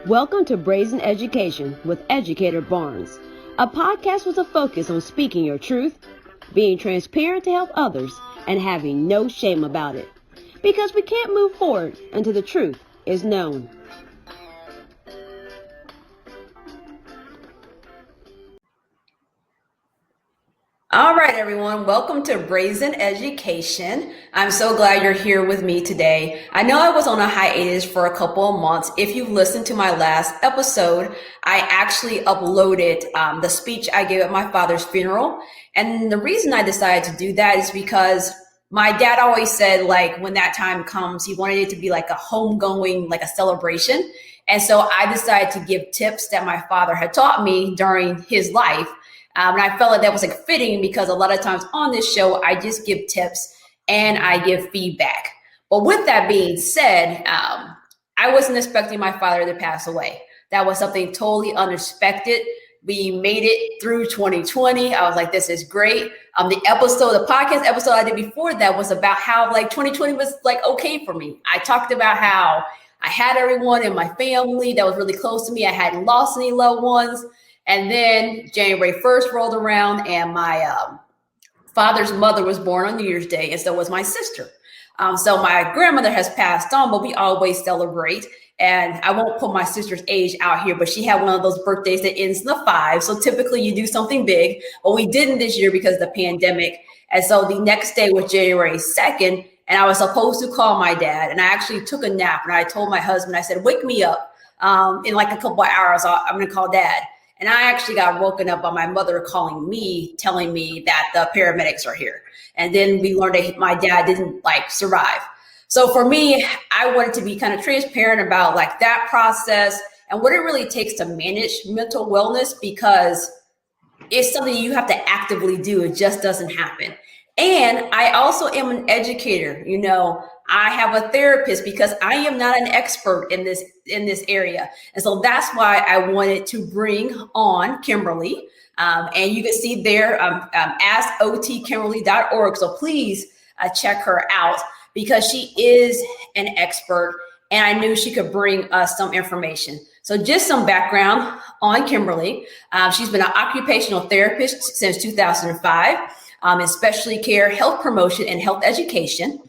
Welcome to Brazen Education with Educator Barnes, a podcast with a focus on speaking your truth, being transparent to help others, and having no shame about it. Because we can't move forward until the truth is known. All right, everyone. Welcome to Brazen Education. I'm so glad you're here with me today. I know I was on a hiatus for a couple of months. If you've listened to my last episode, I actually uploaded the speech I gave at my father's funeral. And the reason I decided to do that is because my dad always said, like, when that time comes, he wanted it to be like a homegoing, like a celebration. And so I decided to give tips that my father had taught me during his life. And I felt like that was like fitting because a lot of times on this show, I just give tips and I give feedback. But with that being said, I wasn't expecting my father to pass away. That was something totally unexpected. We made it through 2020. I was like, this is great. The podcast episode I did before that was about how like 2020 was like okay for me. I talked about how I had everyone in my family that was really close to me. I hadn't lost any loved ones. And then January 1st rolled around and my father's mother was born on New Year's Day, and so was my sister. So my grandmother has passed on, but we always celebrate. And I won't put my sister's age out here, but she had one of those birthdays that ends in the 5. So typically you do something big, but we didn't this year because of the pandemic. And so the next day was January 2nd, and I was supposed to call my dad. And I actually took a nap, and I told my husband, I said, wake me up in like a couple of hours. I'm going to call dad. And I actually got woken up by my mother calling me, telling me that the paramedics are here. And then we learned that my dad didn't like survive. So for me, I wanted to be kind of transparent about like that process and what it really takes to manage mental wellness, because it's something you have to actively do. It just doesn't happen. And I also am an educator. You know, I have a therapist because I am not an expert in this area. And so that's why I wanted to bring on Kimberly. And you can see there, askOTKimberly.org. So please check her out because she is an expert and I knew she could bring us some information. So just some background on Kimberly. She's been an occupational therapist since 2005. In specialty care, health promotion, and health education.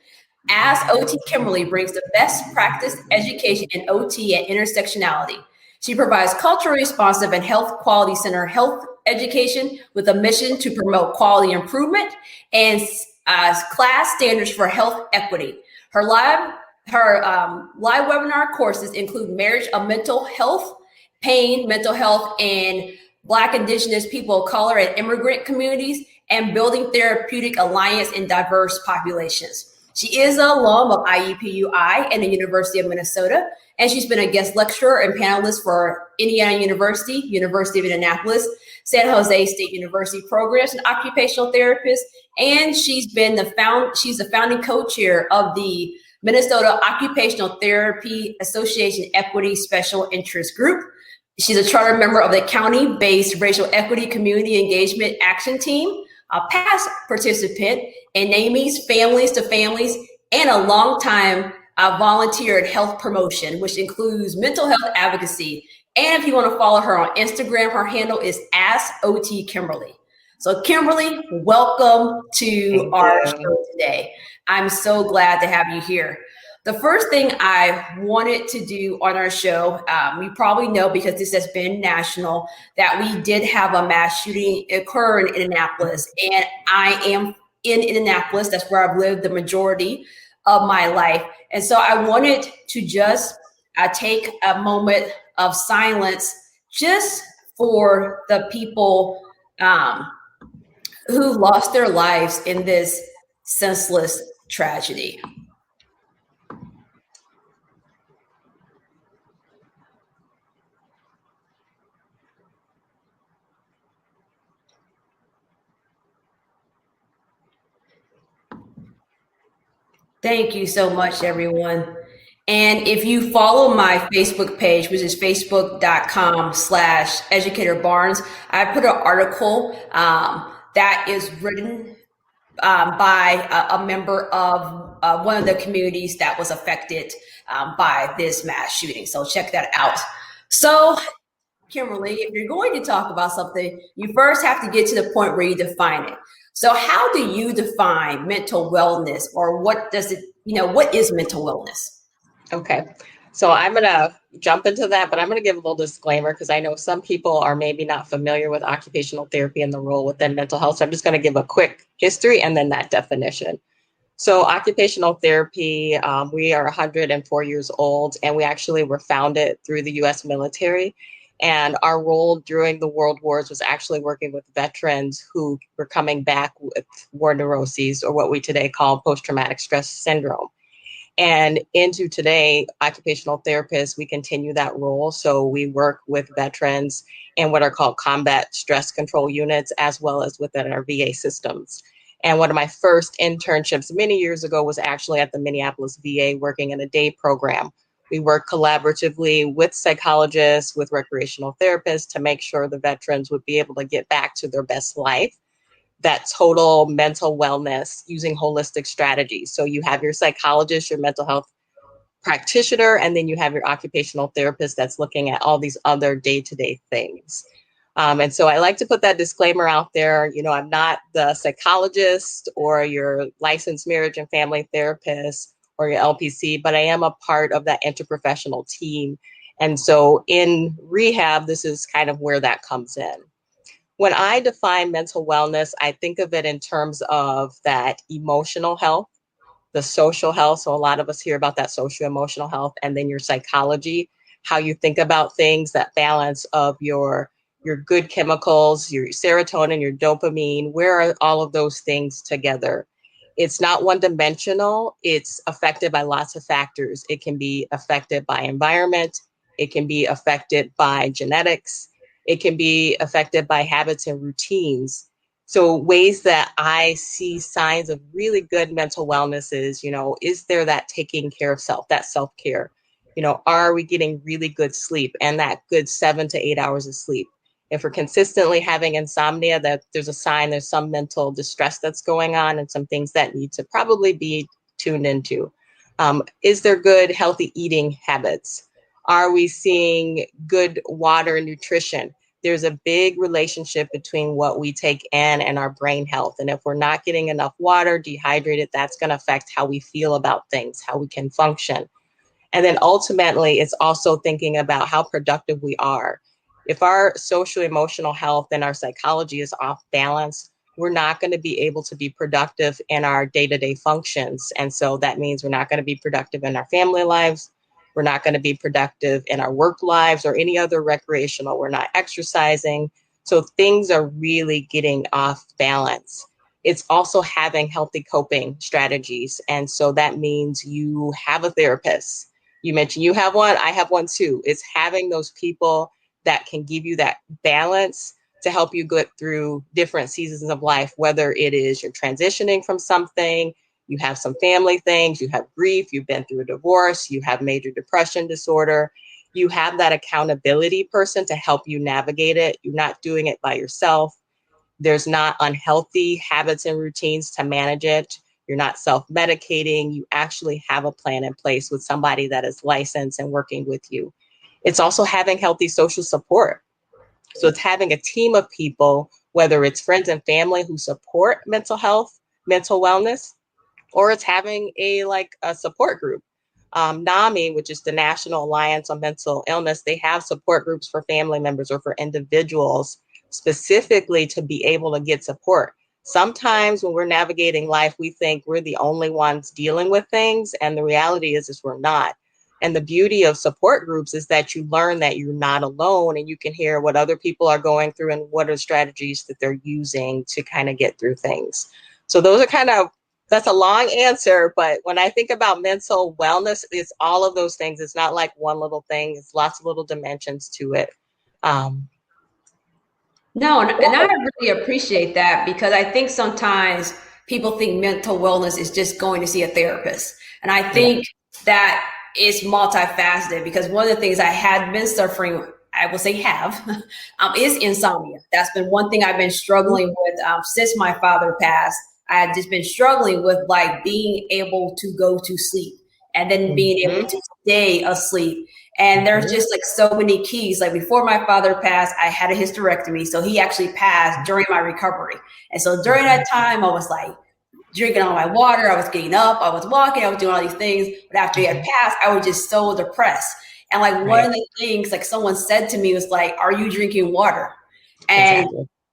askOTKimberly brings the best practice education in OT and intersectionality. She provides culturally responsive and health quality center health education with a mission to promote quality improvement and class standards for health equity. Her live webinar courses include marriage of mental health, pain, mental health, and Black, Indigenous, people of color, and immigrant communities, and building therapeutic alliance in diverse populations. She is an alum of IUPUI and the University of Minnesota, and she's been a guest lecturer and panelist for Indiana University, University of Indianapolis, San Jose State University programs and occupational therapist, and she's the founding co-chair of the Minnesota Occupational Therapy Association Equity Special Interest Group. She's a charter member of the county-based Racial Equity Community Engagement Action Team, a past participant in NAMI's Families to Families, and a longtime volunteer at health promotion, which includes mental health advocacy. And if you want to follow her on Instagram, her handle is askOTKimberly. So Kimberly, welcome to our show today. I'm so glad to have you here. The first thing I wanted to do on our show, you probably know because this has been national, that we did have a mass shooting occur in Indianapolis. And I am in Indianapolis. That's where I've lived the majority of my life. And so I wanted to just take a moment of silence just for the people who lost their lives in this senseless tragedy. Thank you so much, everyone. And if you follow my Facebook page, which is facebook.com/Educator Barnes, I put an article that is written by a member of one of the communities that was affected by this mass shooting. So check that out. So, Kimberly, if you're going to talk about something, you first have to get to the point where you define it. So how do you define mental wellness, or what does it, what is mental wellness? Okay. So I'm going to jump into that, but I'm going to give a little disclaimer because I know some people are maybe not familiar with occupational therapy and the role within mental health. So I'm just going to give a quick history and then that definition. So occupational therapy, we are 104 years old, and we actually were founded through the U.S. military. And our role during the world wars was actually working with veterans who were coming back with war neuroses, or what we today call post-traumatic stress syndrome. And into today, occupational therapists, we continue that role. So we work with veterans in what are called combat stress control units, as well as within our VA systems. And one of my first internships many years ago was actually at the Minneapolis VA, working in a day program. We work collaboratively with psychologists, with recreational therapists, to make sure the veterans would be able to get back to their best life, that total mental wellness, using holistic strategies. So you have your psychologist, your mental health practitioner, and then you have your occupational therapist that's looking at all these other day-to-day things. And so I like to put that disclaimer out there. I'm not the psychologist or your licensed marriage and family therapist or your LPC, but I am a part of that interprofessional team. And so in rehab, this is kind of where that comes in. When I define mental wellness, I think of it in terms of that emotional health, the social health. So a lot of us hear about that social emotional health, and then your psychology, how you think about things, that balance of your good chemicals, your serotonin, your dopamine. Where are all of those things together? It's not one dimensional. It's affected by lots of factors. It can be affected by environment. It can be affected by genetics. It can be affected by habits and routines. So ways that I see signs of really good mental wellness is there that taking care of self, that self-care? Are we getting really good sleep, and that good 7 to 8 hours of sleep? If we're consistently having insomnia, that there's a sign there's some mental distress that's going on and some things that need to probably be tuned into. Is there good, healthy eating habits? Are we seeing good water and nutrition? There's a big relationship between what we take in and our brain health. And if we're not getting enough water, dehydrated, that's going to affect how we feel about things, how we can function. And then ultimately, it's also thinking about how productive we are. If our social emotional health and our psychology is off balance, we're not going to be able to be productive in our day-to-day functions. And so that means we're not going to be productive in our family lives. We're not going to be productive in our work lives or any other recreational. We're not exercising. So things are really getting off balance. It's also having healthy coping strategies. And so that means you have a therapist. You mentioned you have one. I have one too. It's having those people that can give you that balance to help you get through different seasons of life, whether it is you're transitioning from something, you have some family things, you have grief, you've been through a divorce, you have major depression disorder. You have that accountability person to help you navigate it. You're not doing it by yourself. There's not unhealthy habits and routines to manage it. You're not self-medicating. You actually have a plan in place with somebody that is licensed and working with you. It's also having healthy social support. So it's having a team of people, whether it's friends and family who support mental health, mental wellness, or it's having a support group. NAMI, which is the National Alliance on Mental Illness, they have support groups for family members or for individuals specifically to be able to get support. Sometimes when we're navigating life, we think we're the only ones dealing with things, and the reality is we're not. And the beauty of support groups is that you learn that you're not alone, and you can hear what other people are going through and what are strategies that they're using to kind of get through things. So those are that's a long answer, but when I think about mental wellness, it's all of those things. It's not like one little thing. It's lots of little dimensions to it. No, and I really appreciate that, because I think sometimes people think mental wellness is just going to see a therapist. And I think that is multifaceted, because one of the things I had been suffering, I will say is insomnia. That's been one thing I've been struggling with since my father passed. I had just been struggling with being able to go to sleep and then being able to stay asleep. And there's just like so many keys. Like before my father passed, I had a hysterectomy. So he actually passed during my recovery. And so during that time, I was like drinking all my water. I was getting up. I was walking. I was doing all these things. But after he had passed, I was just so depressed. And like one of the things like someone said to me was like, "Are you drinking water?" And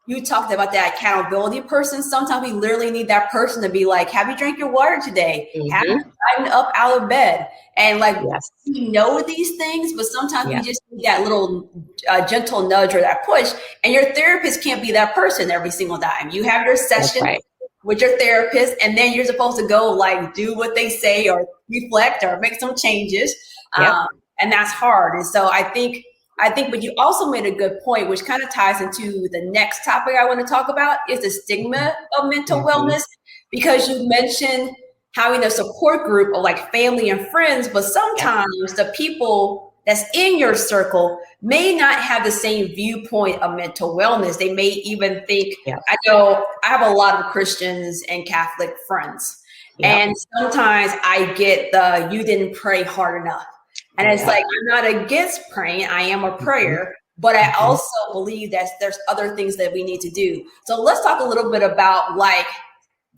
you talked about that accountability person. Sometimes we literally need that person to be like, "Have you drank your water today? Have you gotten up out of bed?" And like we know these things, but sometimes we just need that little gentle nudge or that push. And your therapist can't be that person every single time. You have your session with your therapist, and then you're supposed to go like do what they say or reflect or make some changes. And that's hard. And so I think, but you also made a good point, which kind of ties into the next topic I want to talk about is the stigma of mental wellness, because you mentioned having a support group of like family and friends, but sometimes the people that's in your circle may not have the same viewpoint of mental wellness. They may even think, I know I have a lot of Christians and Catholic friends, and sometimes I get the, "You didn't pray hard enough." And it's like, I'm not against praying. I am a prayer, but I also believe that there's other things that we need to do. So let's talk a little bit about like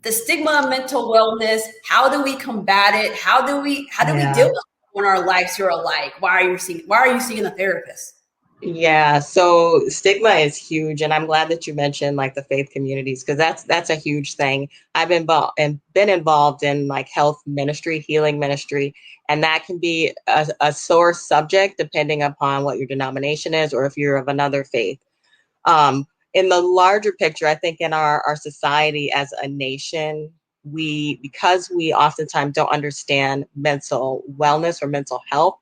the stigma of mental wellness. How do we combat it? How do we deal with it when our lives are like, why are you seeing a therapist? Yeah, so stigma is huge, and I'm glad that you mentioned like the faith communities, because that's a huge thing. I've been involved in like health ministry, healing ministry, and that can be a sore subject depending upon what your denomination is or if you're of another faith. In the larger picture, I think in our society as a nation, because we oftentimes don't understand mental wellness or mental health,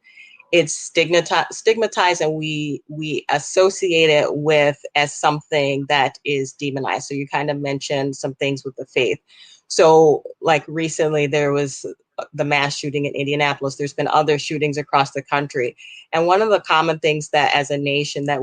it's stigmatized, and we associate it with as something that is demonized. So you kind of mentioned some things with the faith. So like recently there was the mass shooting in Indianapolis. There's been other shootings across the country. And one of the common things that as a nation that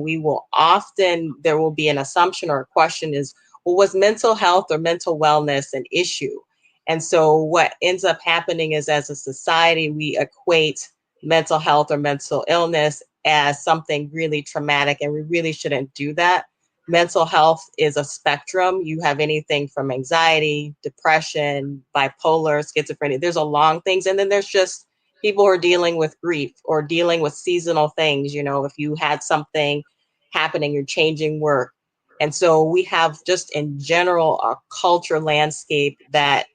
there will be an assumption or a question is, well, was mental health or mental wellness an issue? And so what ends up happening is as a society, we equate mental health or mental illness as something really traumatic, and we really shouldn't do that. Mental health is a spectrum. You have anything from anxiety, depression, bipolar, schizophrenia. There's a long things. And then there's just people who are dealing with grief or dealing with seasonal things. You know, if you had something happening, you're changing work. And so we have just in general a culture landscape that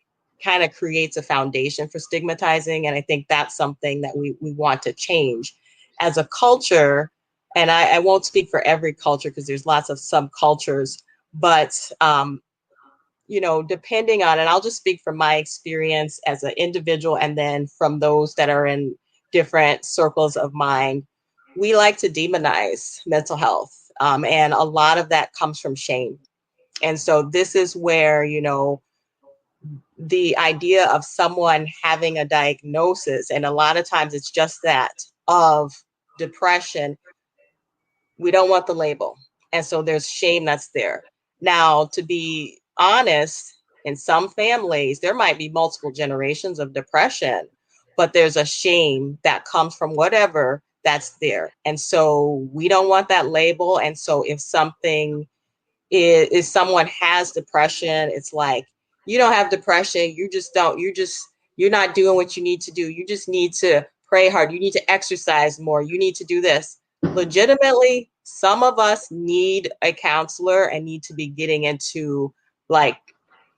kind of creates a foundation for stigmatizing. And I think that's something that we want to change as a culture. And I won't speak for every culture because there's lots of subcultures, but, depending on, and I'll just speak from my experience as an individual and then from those that are in different circles of mind, we like to demonize mental health. And a lot of that comes from shame. And so this is where, the idea of someone having a diagnosis, and a lot of times it's just that, of depression, we don't want the label. And so there's shame that's there. Now, to be honest, in some families, there might be multiple generations of depression, but there's a shame that comes from whatever that's there. And so we don't want that label. And so if something is someone has depression, it's like, you don't have depression, you're not doing what you need to do, you just need to pray hard, you need to exercise more, you need to do this. Legitimately, some of us need a counselor and need to be getting into like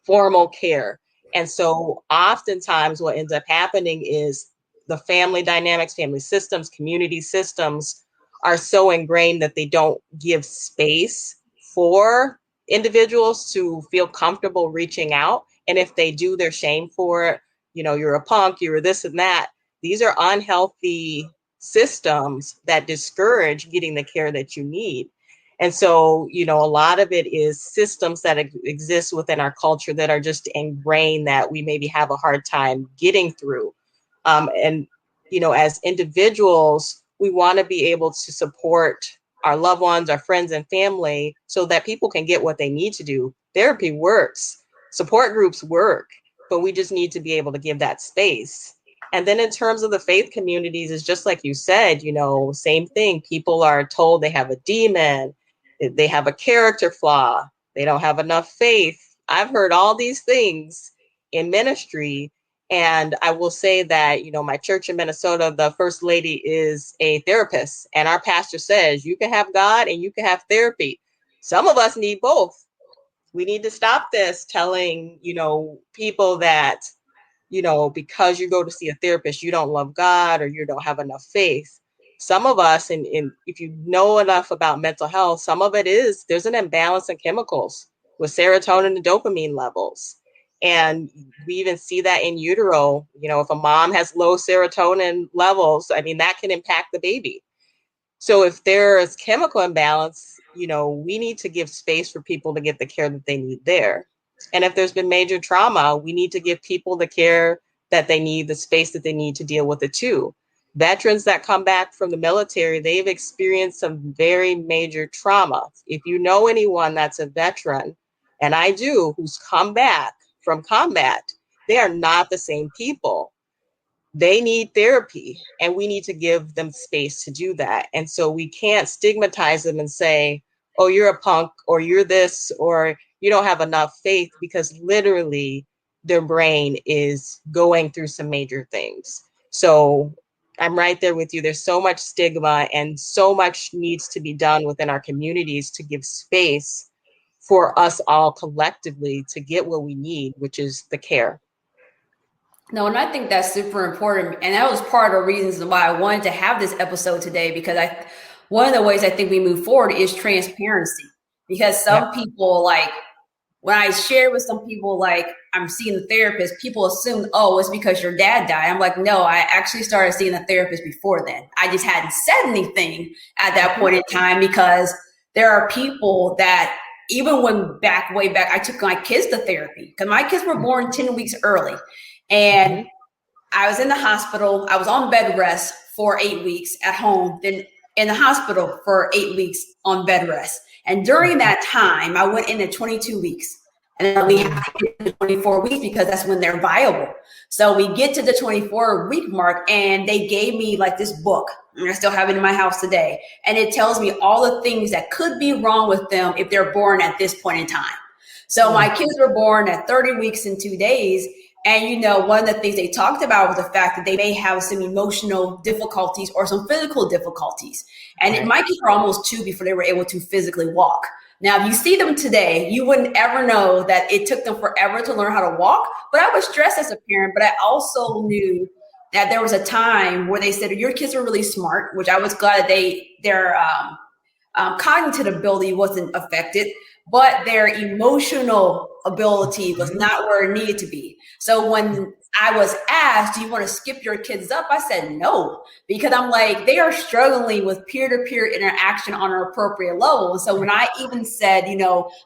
formal care. And so oftentimes what ends up happening is the family dynamics, family systems, community systems are so ingrained that they don't give space for individuals to feel comfortable reaching out. And if they do, they're shamed for it. You're a punk, you're this and that. These are unhealthy systems that discourage getting the care that you need. And so, a lot of it is systems that exist within our culture that are just ingrained that we maybe have a hard time getting through. And, as individuals, we want to be able to support our loved ones, our friends and family, so that people can get what they need to do. Therapy works, support groups work, but we just need to be able to give that space. And then in terms of the faith communities, it's just like you said, same thing. People are told they have a demon, they have a character flaw, they don't have enough faith. I've heard all these things in ministry. And I will say that, my church in Minnesota, the first lady is a therapist. And our pastor says you can have God and you can have therapy. Some of us need both. We need to stop this telling, people that, because you go to see a therapist, you don't love God or you don't have enough faith. Some of us, and if you know enough about mental health, some of it is there's an imbalance in chemicals with serotonin and dopamine levels. And we even see that in utero. If a mom has low serotonin levels, that can impact the baby. So if there is chemical imbalance, we need to give space for people to get the care that they need there. And if there's been major trauma, we need to give people the care that they need, the space that they need to deal with it too. Veterans that come back from the military, they've experienced some very major trauma. If you know anyone that's a veteran, and I do, who's come back from combat, they are not the same people. They need therapy, and we need to give them space to do that. And so we can't stigmatize them and say, oh, you're a punk, or you're this, or you don't have enough faith, because literally their brain is going through some major things. So I'm right there with you. There's so much stigma and so much needs to be done within our communities to give space for us all collectively to get what we need, which is the care. No, and I think that's super important. And that was part of the reasons why I wanted to have this episode today, because one of the ways I think we move forward is transparency. Because some people, like, when I share with some people, like, I'm seeing the therapist, people assume, oh, it's because your dad died. I'm like, no, I actually started seeing the therapist before then. I just hadn't said anything at that point in time, because there are people that, even way back, I took my kids to therapy because my kids were born 10 weeks early. And I was in the hospital. I was on bed rest for 8 weeks at home, then in the hospital for 8 weeks on bed rest. And during that time, I went into 22 weeks. And then we have to get to 24 weeks because that's when they're viable. So we get to the 24-week mark, and they gave me like this book. And I still have it in my house today. And it tells me all the things that could be wrong with them if they're born at this point in time. So my kids were born at 30 weeks and 2 days. And, one of the things they talked about was the fact that they may have some emotional difficulties or some physical difficulties. And my kids were almost 2 before they were able to physically walk. Now, if you see them today, you wouldn't ever know that it took them forever to learn how to walk. But I was stressed as a parent, but I also knew that there was a time where they said, your kids are really smart, which I was glad that their cognitive ability wasn't affected, but their emotional ability was not where it needed to be. So when I was asked, do you want to skip your kids up? I said no, because I'm like, they are struggling with peer-to-peer interaction on an appropriate level. And so when I even said,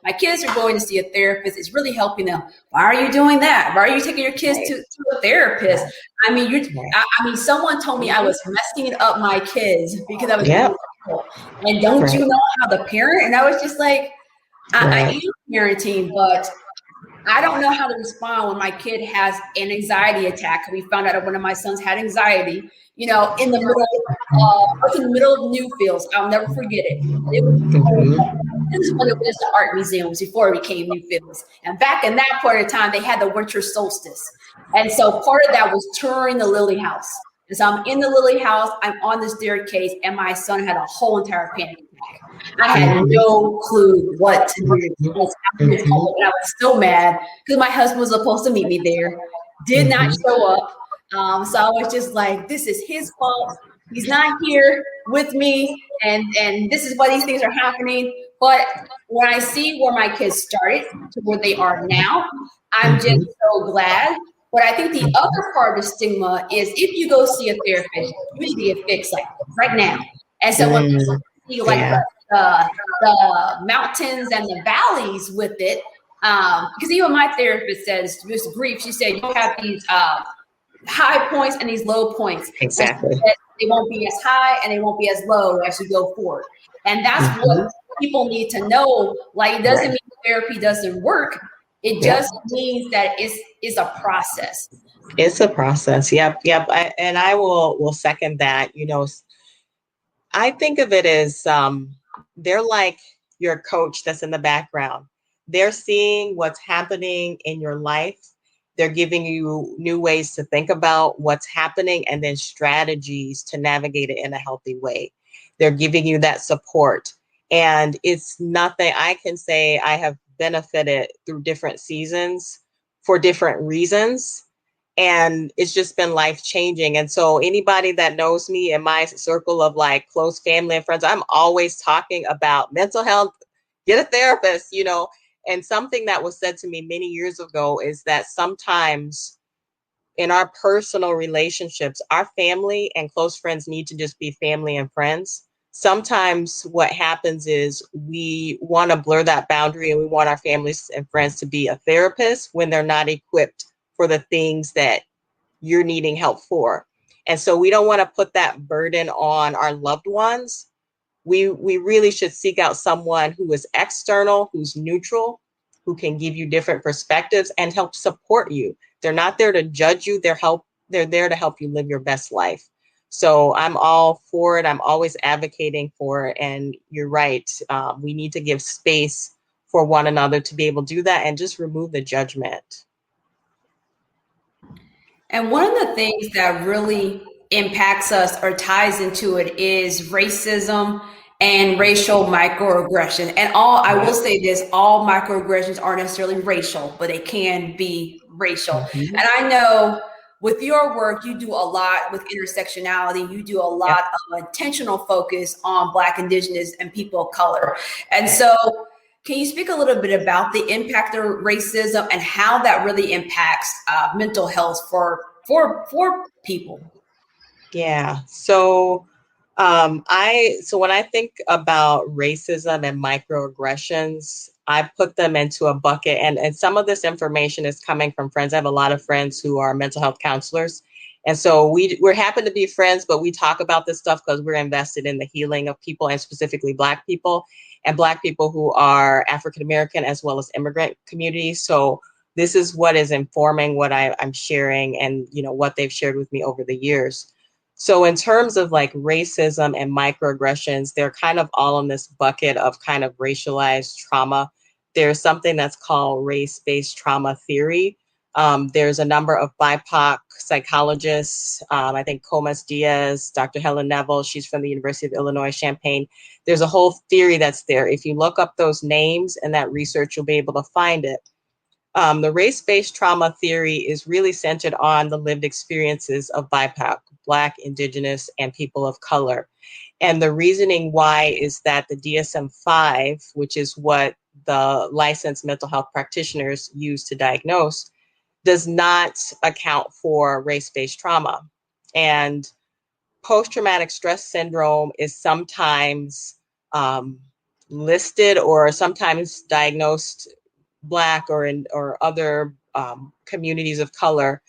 my kids are going to see a therapist, it's really helping them. Why are you doing that? Why are you taking your kids to a therapist? I mean, someone told me I was messing up my kids because I was and don't you know how the parent? And I was just like, I am parenting, but I don't know how to respond when my kid has an anxiety attack. We found out that one of my sons had anxiety, in the middle of Newfields. I'll never forget it. This is when it was the art museums before it became Newfields. And back in that point of time, they had the winter solstice. And so part of that was touring the Lily House. And so I'm in the Lily House, I'm on the staircase, and my son had a whole entire panic attack. I had no clue what to do. And I was so mad because my husband was supposed to meet me there, did not show up. So I was just like, this is his fault. He's not here with me, and this is why these things are happening. But when I see where my kids started to where they are now, I'm just so glad. But I think the other part of the stigma is if you go see a therapist, you need to get fixed like right now. And so when people see like the mountains and the valleys with it, because even my therapist says, this grief, she said, you have these high points and these low points. Exactly. They won't be as high and they won't be as low as you go forward. And that's what people need to know. Like, it doesn't mean therapy doesn't work. It Yep. just means that it's a process. It's a process. Yep. Yep. And I will second that. I think of it as they're like your coach that's in the background. They're seeing what's happening in your life. They're giving you new ways to think about what's happening and then strategies to navigate it in a healthy way. They're giving you that support. And it's nothing I can say I have benefited through different seasons for different reasons, and it's just been life changing. And so anybody that knows me in my circle of like close family and friends, I'm always talking about mental health, get a therapist. And something that was said to me many years ago is that sometimes in our personal relationships, our family and close friends need to just be family and friends. Sometimes what happens is we want to blur that boundary and we want our families and friends to be a therapist when they're not equipped for the things that you're needing help for. And so we don't want to put that burden on our loved ones. We really should seek out someone who is external, who's neutral, who can give you different perspectives and help support you. They're not there to judge you. They're there to help you live your best life. So I'm all for it. I'm always advocating for it. And you're right. We need to give space for one another to be able to do that and just remove the judgment. And one of the things that really impacts us or ties into it is racism and racial microaggression. And I will say this, all microaggressions aren't necessarily racial, but they can be racial. Mm-hmm. And I know with your work, you do a lot with intersectionality. You do a lot of intentional focus on Black, Indigenous, and people of color. And so can you speak a little bit about the impact of racism and how that really impacts mental health for people? Yeah. So when I think about racism and microaggressions, I put them into a bucket, and some of this information is coming from friends. I have a lot of friends who are mental health counselors. And so we're happen to be friends, but we talk about this stuff because we're invested in the healing of people, and specifically Black people and Black people who are African American as well as immigrant communities. So this is what is informing what I'm sharing and what they've shared with me over the years. So in terms of like racism and microaggressions, they're kind of all in this bucket of kind of racialized trauma. There's something that's called race-based trauma theory. There's a number of BIPOC psychologists. I think Comas Diaz, Dr. Helen Neville, she's from the University of Illinois, Champaign. There's a whole theory that's there. If you look up those names and that research, you'll be able to find it. The race-based trauma theory is really centered on the lived experiences of BIPOC, Black, Indigenous, and people of color. And the reasoning why is that the DSM-5, which is what the licensed mental health practitioners use to diagnose, does not account for race-based trauma. And post-traumatic stress syndrome is sometimes listed or sometimes diagnosed Black or other communities of color.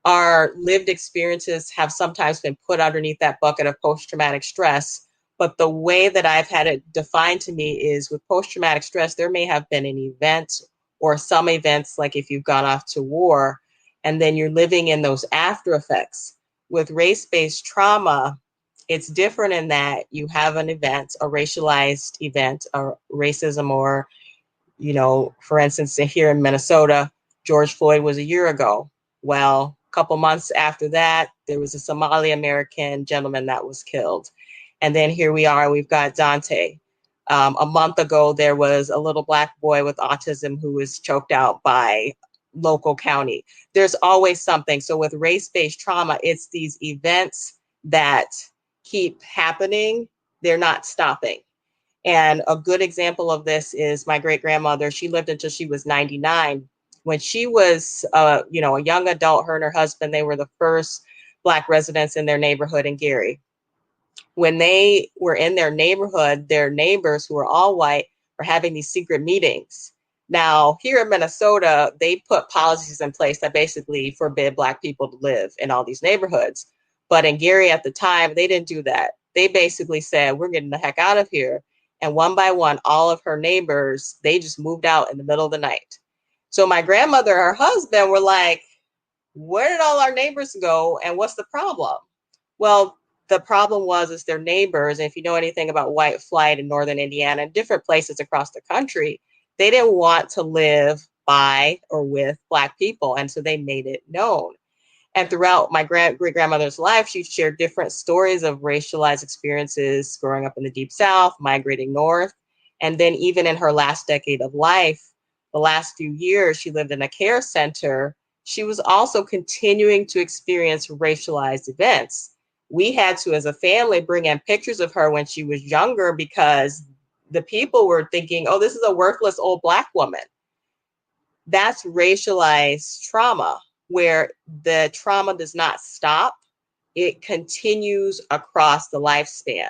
Our lived experiences have sometimes been put underneath that bucket of post-traumatic stress. But the way that I've had it defined to me is with post-traumatic stress, there may have been an event or some events, like if you've gone off to war, and then you're living in those after effects. With race-based trauma, it's different in that you have an event, a racialized event, or racism, or for instance, here in Minnesota, George Floyd was a year ago. Well, a couple months after that, there was a Somali American gentleman that was killed. And then here we are, we've got Dante. A month ago, there was a little Black boy with autism who was choked out by local county. There's always something. So with race-based trauma, it's these events that keep happening. They're not stopping. And a good example of this is my great grandmother. She lived until she was 99. When she was, a young adult, her and her husband, they were the first Black residents in their neighborhood in Gary. When they were in their neighborhood, their neighbors, who were all white, were having these secret meetings. Now, here in Minnesota, they put policies in place that basically forbid Black people to live in all these neighborhoods. But in Gary at the time, they didn't do that. They basically said, we're getting the heck out of here. And one by one, all of her neighbors, they just moved out in the middle of the night. So my grandmother and her husband were like, where did all our neighbors go and what's the problem? Well, the problem is their neighbors. And if you know anything about white flight in northern Indiana and different places across the country, they didn't want to live by or with Black people. And so they made it known. And throughout my great grandmother's life, she shared different stories of racialized experiences growing up in the Deep South, migrating north. And then even in her last decade of life, the last few years, she lived in a care center. She was also continuing to experience racialized events. We had to, as a family, bring in pictures of her when she was younger because the people were thinking, oh, this is a worthless old Black woman. That's racialized trauma, where the trauma does not stop. It continues across the lifespan.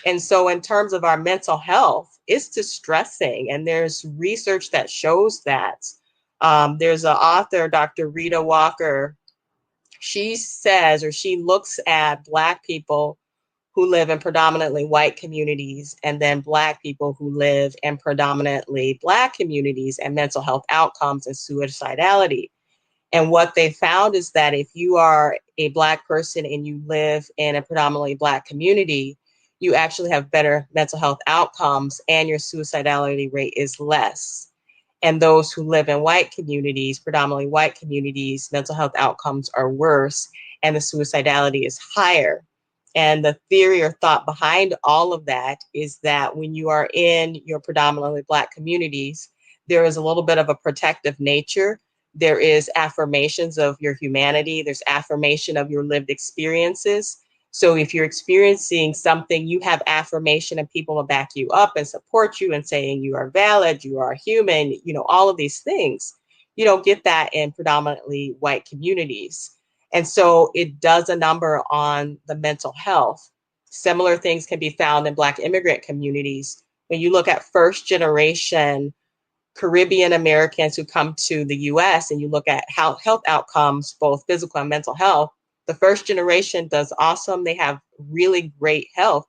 And so in terms of our mental health, it's distressing. And there's research that shows that. There's an author, Dr. Rita Walker. She says, or she looks at Black people who live in predominantly white communities and then Black people who live in predominantly Black communities and mental health outcomes and suicidality. And what they found is that if you are a Black person and you live in a predominantly Black community, you actually have better mental health outcomes and your suicidality rate is less. And those who live in white communities, predominantly white communities, mental health outcomes are worse and the suicidality is higher. And the theory or thought behind all of that is that when you are in your predominantly Black communities, there is a little bit of a protective nature. There is affirmations of your humanity. There's affirmation of your lived experiences. So if you're experiencing something, you have affirmation and people will back you up and support you and saying you are valid, you are human, all of these things. You don't get that in predominantly white communities. And so it does a number on the mental health. Similar things can be found in Black immigrant communities. When you look at first generation Caribbean Americans who come to the US and you look at how health outcomes, both physical and mental health, the first generation does awesome. They have really great health.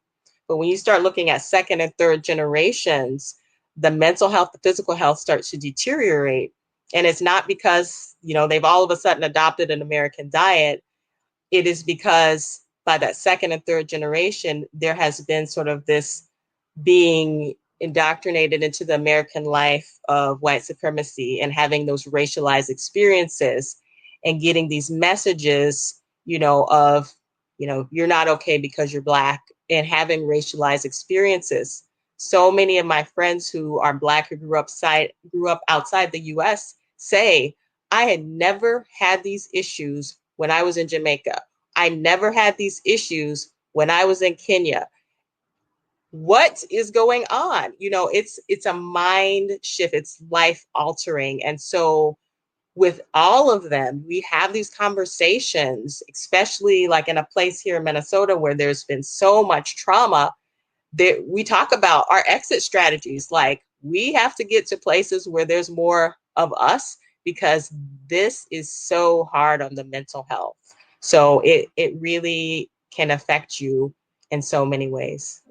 But when you start looking at second and third generations, the mental health, the physical health starts to deteriorate. And it's not because, they've all of a sudden adopted an American diet. It is because by that second and third generation, there has been sort of this being indoctrinated into the American life of white supremacy and having those racialized experiences and getting these messages, of, you're not okay because you're Black and having racialized experiences. So many of my friends who are Black who grew up outside the US say, I had never had these issues when I was in Jamaica. I never had these issues when I was in Kenya. What is going on? It's a mind shift. It's life altering. And so with all of them, we have these conversations, especially like in a place here in Minnesota where there's been so much trauma, that we talk about our exit strategies. Like we have to get to places where there's more of us because this is so hard on the mental health. So it really can affect you in so many ways.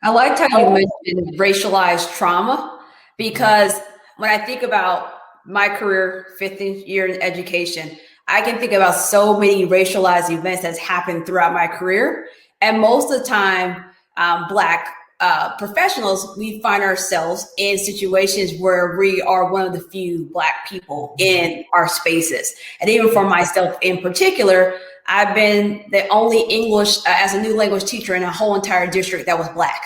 I liked how you mentioned racialized trauma because when I think about my career, 15 years in education, I can think about so many racialized events that's happened throughout my career. And most of the time, Black professionals, we find ourselves in situations where we are one of the few Black people in our spaces. And even for myself in particular, I've been the only English as a new language teacher in a whole entire district that was Black.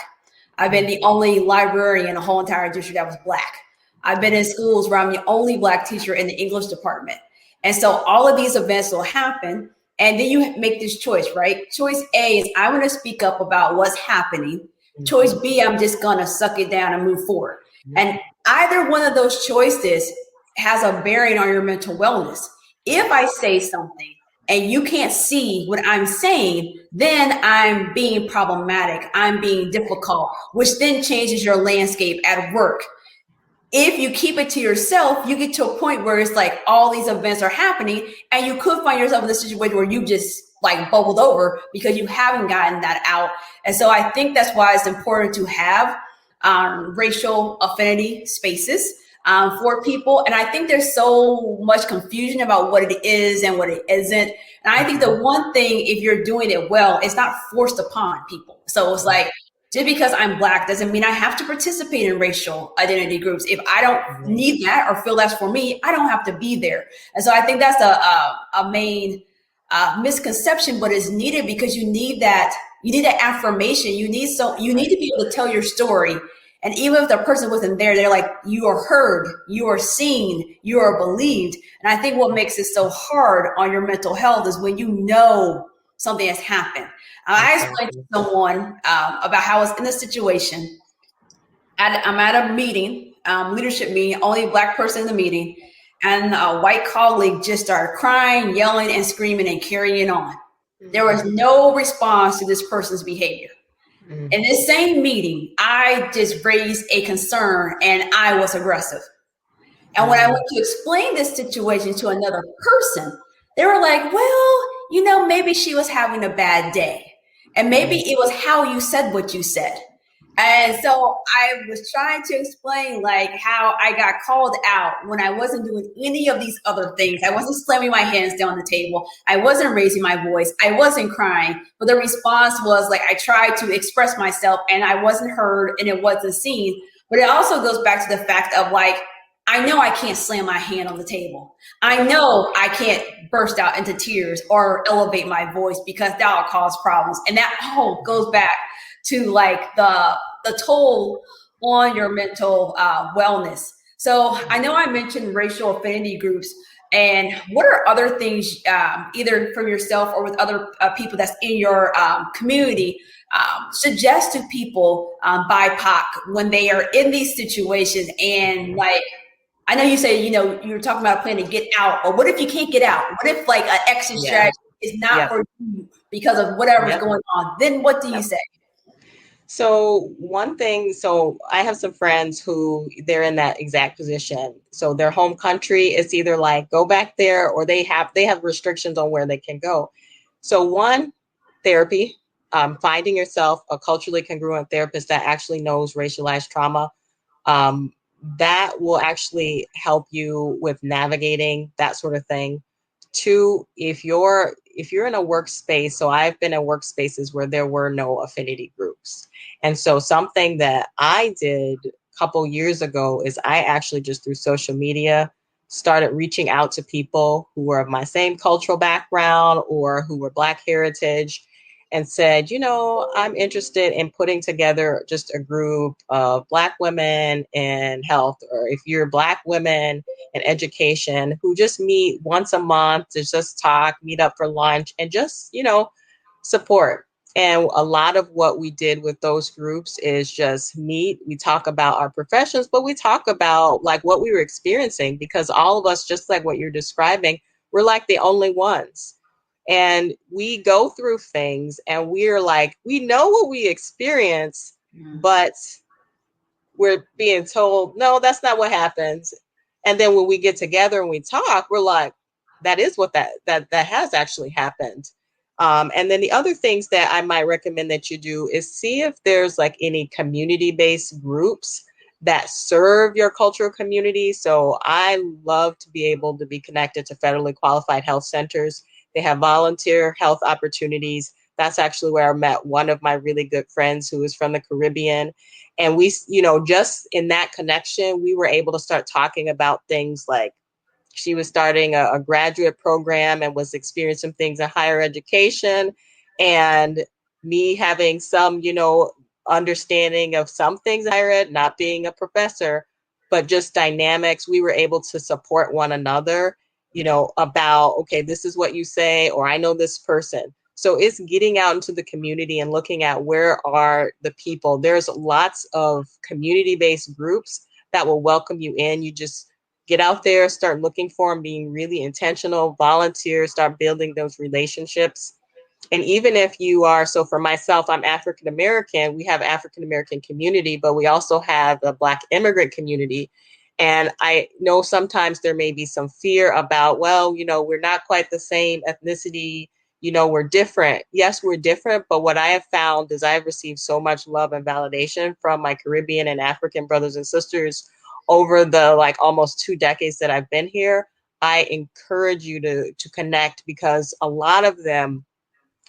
I've been the only librarian in a whole entire district that was Black. I've been in schools where I'm the only Black teacher in the English department. And so all of these events will happen. And then you make this choice, right? Choice A is I'm going to speak up about what's happening. Choice B, I'm just going to suck it down and move forward. And either one of those choices has a bearing on your mental wellness. If I say something and you can't see what I'm saying, then I'm being problematic. I'm being difficult, which then changes your landscape at work. If you keep it to yourself, you get to a point where it's like all these events are happening and you could find yourself in a situation where you just like bubbled over because you haven't gotten that out. And so I think that's why it's important to have racial affinity spaces for people. And I think there's so much confusion about what it is and what it isn't. And I think the one thing, if you're doing it well, it's not forced upon people. So it's like, just because I'm Black doesn't mean I have to participate in racial identity groups. If I don't need that or feel that's for me, I don't have to be there. And so I think that's a main misconception, but it's needed because you need that affirmation. You need to be able to tell your story. And even if the person wasn't there, they're like, you are heard, you are seen, you are believed. And I think what makes it so hard on your mental health is when you know something has happened. I explained to someone about how I was in a situation. I'm at a meeting, leadership meeting, only Black person in the meeting. And a white colleague just started crying, yelling, and screaming and carrying on. There was no response to this person's behavior. In this same meeting, I just raised a concern and I was aggressive. And when I went to explain this situation to another person, they were like, well, maybe she was having a bad day. And maybe it was how you said what you said. And so I was trying to explain like how I got called out when I wasn't doing any of these other things. I wasn't slamming my hands down the table. I wasn't raising my voice. I wasn't crying. But the response was like I tried to express myself and I wasn't heard and it wasn't seen. But it also goes back to the fact of like, I know I can't slam my hand on the table. I know I can't burst out into tears or elevate my voice because that will cause problems. And that all goes back to like the toll on your mental wellness. So I know I mentioned racial affinity groups, and what are other things either from yourself or with other people that's in your community suggest to people BIPOC when they are in these situations? And like, I know you say, you were talking about a plan to get out, or what if you can't get out? What if like an exit strategy is not for you because of whatever's going on? Then what do you say? So one thing, I have some friends who they're in that exact position. So their home country is either like go back there or they have restrictions on where they can go. So one, therapy, finding yourself a culturally congruent therapist that actually knows racialized trauma. That will actually help you with navigating that sort of thing. Two, if you're in a workspace, so I've been in workspaces where there were no affinity groups. And so something that I did a couple years ago is I actually just through social media started reaching out to people who were of my same cultural background or who were Black heritage and said, I'm interested in putting together just a group of Black women in health, or if you're Black women in education who just meet once a month to just talk, meet up for lunch and just, support. And a lot of what we did with those groups is just meet. We talk about our professions, but we talk about like what we were experiencing, because all of us, just like what you're describing, we're like the only ones. And we go through things and we're like, we know what we experience, but we're being told, no, that's not what happens. And then when we get together and we talk, we're like, that is what that has actually happened. And then the other things that I might recommend that you do is see if there's like any community-based groups that serve your cultural community. So I love to be able to be connected to federally qualified health centers. They have volunteer health opportunities. That's actually where I met one of my really good friends who is from the Caribbean. And we, just in that connection, we were able to start talking about things like she was starting a graduate program and was experiencing things in higher education, and me having some, understanding of some things in higher ed, not being a professor, but just dynamics. We were able to support one another, about, okay, this is what you say, or I know this person. So it's getting out into the community and looking at where are the people. There's lots of community-based groups that will welcome you in. You just get out there, start looking for them, being really intentional, volunteer, start building those relationships. And even if you are, so for myself, I'm African-American, we have African-American community, but we also have a Black immigrant community. And I know sometimes there may be some fear about, well, we're not quite the same ethnicity, we're different. Yes, we're different. But what I have found is I've received so much love and validation from my Caribbean and African brothers and sisters over the like almost 2 decades that I've been here, I encourage you to connect, because a lot of them,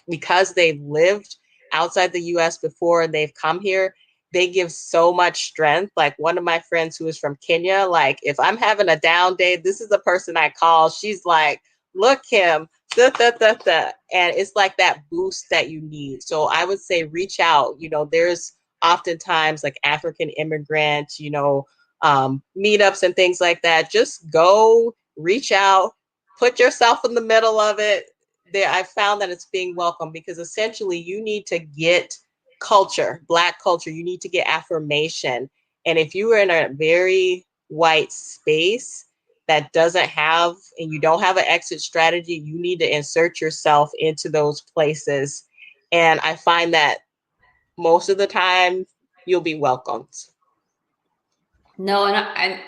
because they've lived outside the US before and they've come here, they give so much strength. Like one of my friends who is from Kenya, like if I'm having a down day, this is the person I call. She's like, look, Kim, da, da, da, da. And it's like that boost that you need. So I would say reach out. There's oftentimes like African immigrant, meetups and things like that. Just go, reach out, put yourself in the middle of it. There, I found that it's being welcomed, because essentially you need to get culture, Black culture, you need to get affirmation. And if you are in a very white space that doesn't have, and you don't have an exit strategy, you need to insert yourself into those places. And I find that most of the time you'll be welcomed. No, and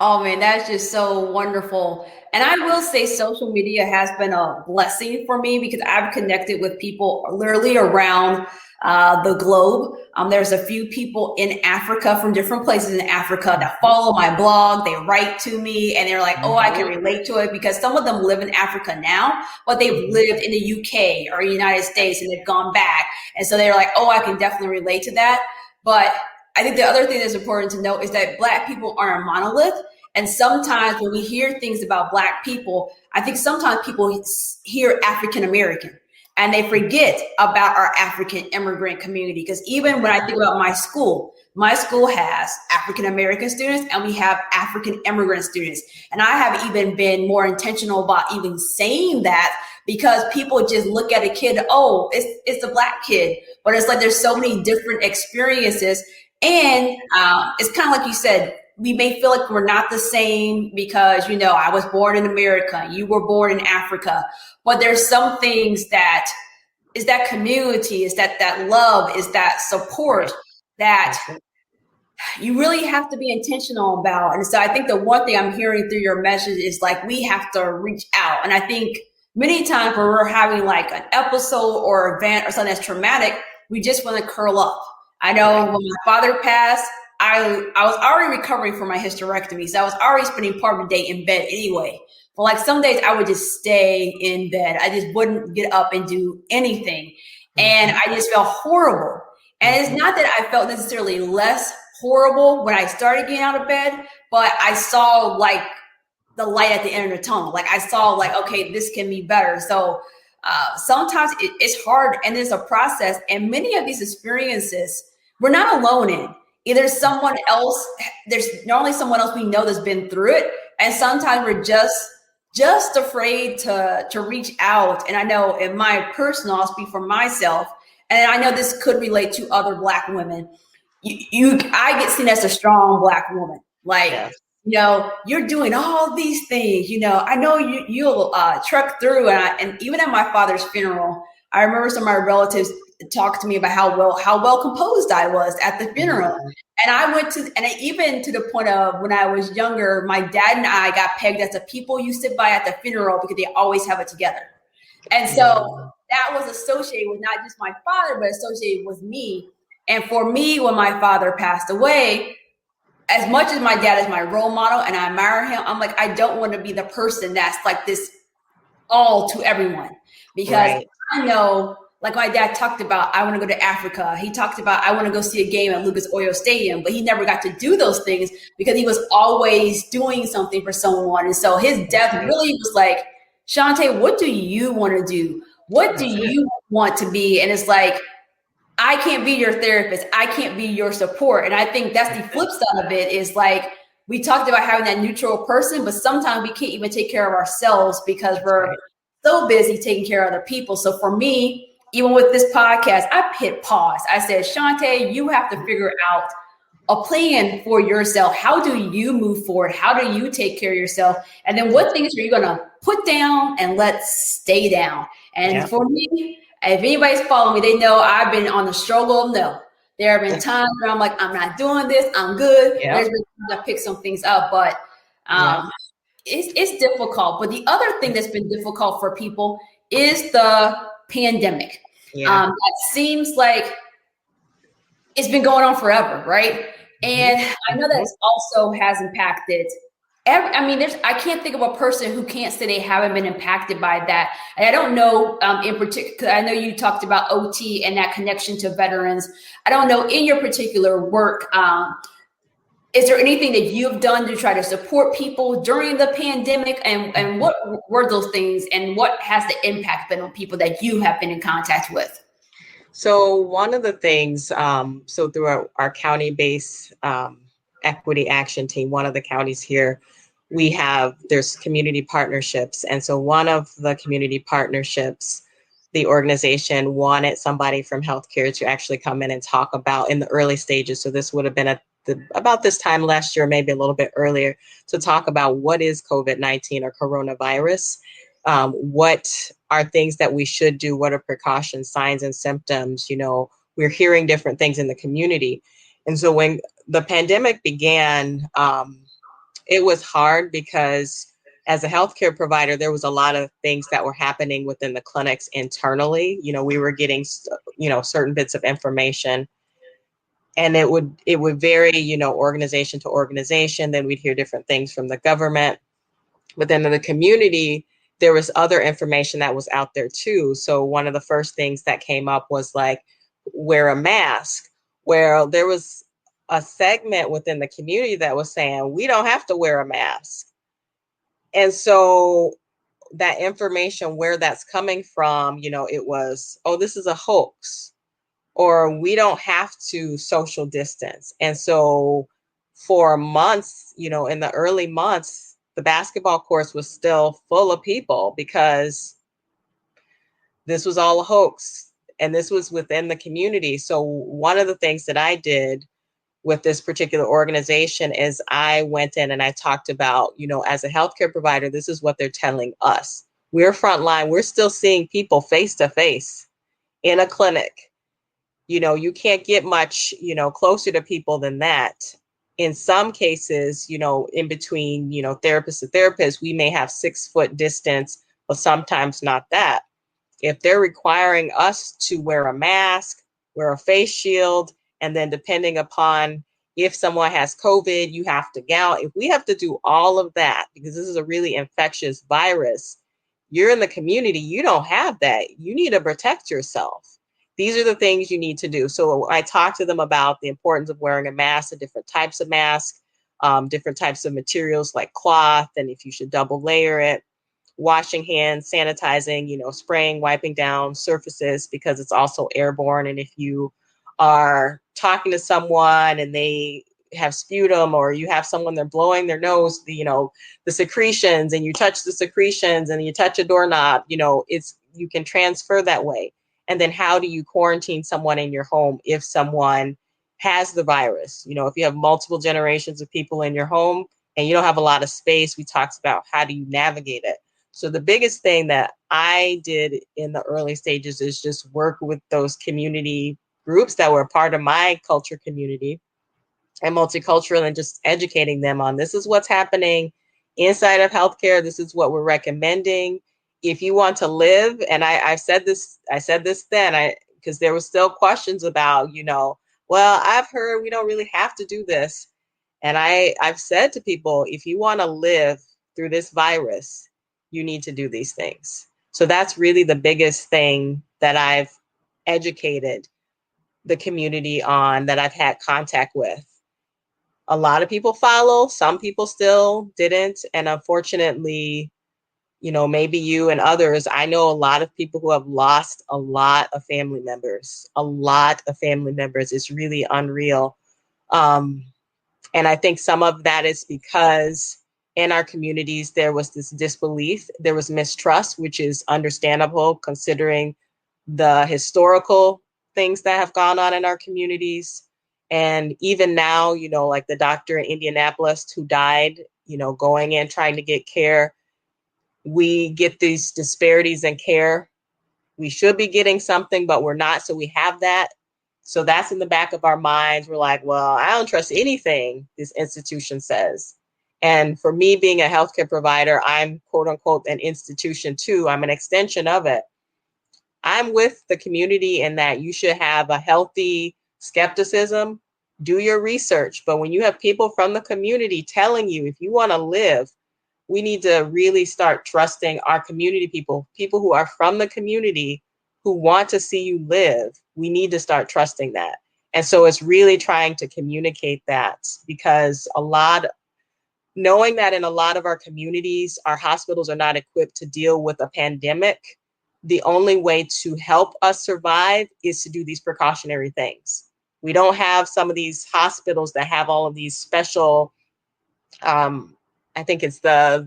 oh man, that's just so wonderful. And I will say social media has been a blessing for me, because I've connected with people literally around the globe. There's a few people in Africa, from different places in Africa, that follow my blog. They write to me and they're like, oh, I can relate to it, because some of them live in Africa now, but they've lived in the UK or United States and they've gone back. And so they're like, oh, I can definitely relate to that. But I think the other thing that's important to note is that Black people aren't a monolith. And sometimes when we hear things about Black people, I think sometimes people hear African American and they forget about our African immigrant community. Because even when I think about my school has African American students and we have African immigrant students. And I have even been more intentional about even saying that, because people just look at a kid, oh, it's a Black kid. But it's like there's so many different experiences. And it's kind of like you said, we may feel like we're not the same because, I was born in America, you were born in Africa, but there's some things that is that community, is that love, is that support that you really have to be intentional about. And so I think the one thing I'm hearing through your message is like, we have to reach out. And I think many times when we're having like an episode or event or something that's traumatic, we just want to curl up. I know when my father passed, I was already recovering from my hysterectomy. So I was already spending part of the day in bed anyway. But like some days I would just stay in bed. I just wouldn't get up and do anything. And I just felt horrible. And it's not that I felt necessarily less horrible when I started getting out of bed, but I saw like the light at the end of the tunnel. Like I saw like, okay, this can be better. So sometimes it's hard and it's a process. And many of these experiences, we're not alone in. Either someone else, there's normally someone else we know that's been through it. And sometimes we're just afraid to reach out. And I know in my personal, I'll speak for myself, and I know this could relate to other Black women. I get seen as a strong Black woman. Like, you're doing all these things, I know you'll truck through. And even at my father's funeral, I remember some of my relatives talked to me about how well composed I was at the funeral. And even to the point of when I was younger, my dad and I got pegged as the people you sit by at the funeral because they always have it together. And so that was associated with not just my father, but associated with me. And for me, when my father passed away, as much as my dad is my role model and I admire him, I'm like, I don't want to be the person that's like this all to everyone, because I know, like my dad talked about, I want to go to Africa. He talked about, I want to go see a game at Lucas Oil Stadium, but he never got to do those things because he was always doing something for someone. And so his death really was like, Shantae, what do you want to do? What do you want to be? And it's like, I can't be your therapist. I can't be your support. And I think that's the flip side of it, is like, we talked about having that neutral person, but sometimes we can't even take care of ourselves because we're so busy taking care of other people. So for me, even with this podcast, I hit pause. I said, Shantae, you have to figure out a plan for yourself. How do you move forward? How do you take care of yourself? And then what things are you going to put down and let stay down? And for me, if anybody's following me, they know I've been on the struggle of no. There have been times where I'm like, I'm not doing this. I'm good. There's been times I pick some things up, but it's difficult. But the other thing that's been difficult for people is the pandemic. It seems like it's been going on forever, right? And I know that also has impacted I can't think of a person who can't say they haven't been impacted by that. And I don't know in particular, I know you talked about OT and that connection to veterans. I don't know in your particular work, is there anything that you've done to try to support people during the pandemic? And what were those things and what has the impact been on people that you have been in contact with? So one of the things, so through our county-based equity action team, one of the counties here, there's community partnerships. And so one of the community partnerships, the organization wanted somebody from healthcare to actually come in and talk about in the early stages. So this would have been about this time last year, maybe a little bit earlier, to talk about what is COVID-19 or coronavirus. What are things that we should do? What are precautions, signs, and symptoms? We're hearing different things in the community. And so when the pandemic began, it was hard because as a healthcare provider, there was a lot of things that were happening within the clinics internally. We were getting, certain bits of information, and it would vary, organization to organization. Then we'd hear different things from the government. But then in the community, there was other information that was out there too. So one of the first things that came up was like, wear a mask, where there was a segment within the community that was saying, we don't have to wear a mask. And so that information, where that's coming from, it was, oh, this is a hoax, or we don't have to social distance. And so for months, in the early months, the basketball courts was still full of people because this was all a hoax, and this was within the community. So one of the things that I did with this particular organization is I went in and I talked about, as a healthcare provider, this is what they're telling us. We're frontline. We're still seeing people face to face in a clinic. You can't get much, closer to people than that. In some cases, in between, therapist to therapist, we may have 6-foot distance, but sometimes not that. If they're requiring us to wear a mask, wear a face shield, and then depending upon if someone has COVID, you have to gown. If we have to do all of that, because this is a really infectious virus, you're in the community, you don't have that. You need to protect yourself. These are the things you need to do. So I talked to them about the importance of wearing a mask, the different types of masks, different types of materials like cloth, and if you should double layer it, washing hands, sanitizing, spraying, wiping down surfaces because it's also airborne. And if you are talking to someone and they have sputum, or you have someone, they're blowing their nose, the secretions, and you touch the secretions and you touch a doorknob, you can transfer that way. And then how do you quarantine someone in your home if someone has the virus? If you have multiple generations of people in your home and you don't have a lot of space, we talked about how do you navigate it. So the biggest thing that I did in the early stages is just work with those community groups that were part of my culture community and multicultural, and just educating them on this is what's happening inside of healthcare. This is what we're recommending. If you want to live, and I said this then, because there were still questions about, well, I've heard we don't really have to do this. And I've said to people, if you want to live through this virus, you need to do these things. So that's really the biggest thing that I've educated the community on, that I've had contact with. A lot of people follow, some people still didn't. And unfortunately, maybe you and others, I know a lot of people who have lost a lot of family members. It's really unreal. And I think some of that is because in our communities, there was this disbelief, there was mistrust, which is understandable considering the historical things that have gone on in our communities. And even now, like the doctor in Indianapolis who died, going in, trying to get care, we get these disparities in care. We should be getting something, but we're not. So we have that. So that's in the back of our minds. We're like, well, I don't trust anything this institution says. And for me, being a healthcare provider, I'm quote unquote an institution too. I'm an extension of it. I'm with the community in that you should have a healthy skepticism, do your research. But when you have people from the community telling you, if you want to live, we need to really start trusting our community people who are from the community who want to see you live. We need to start trusting that. And so it's really trying to communicate that, because knowing that in a lot of our communities, our hospitals are not equipped to deal with a pandemic, the only way to help us survive is to do these precautionary things. We don't have some of these hospitals that have all of these special, I think it's the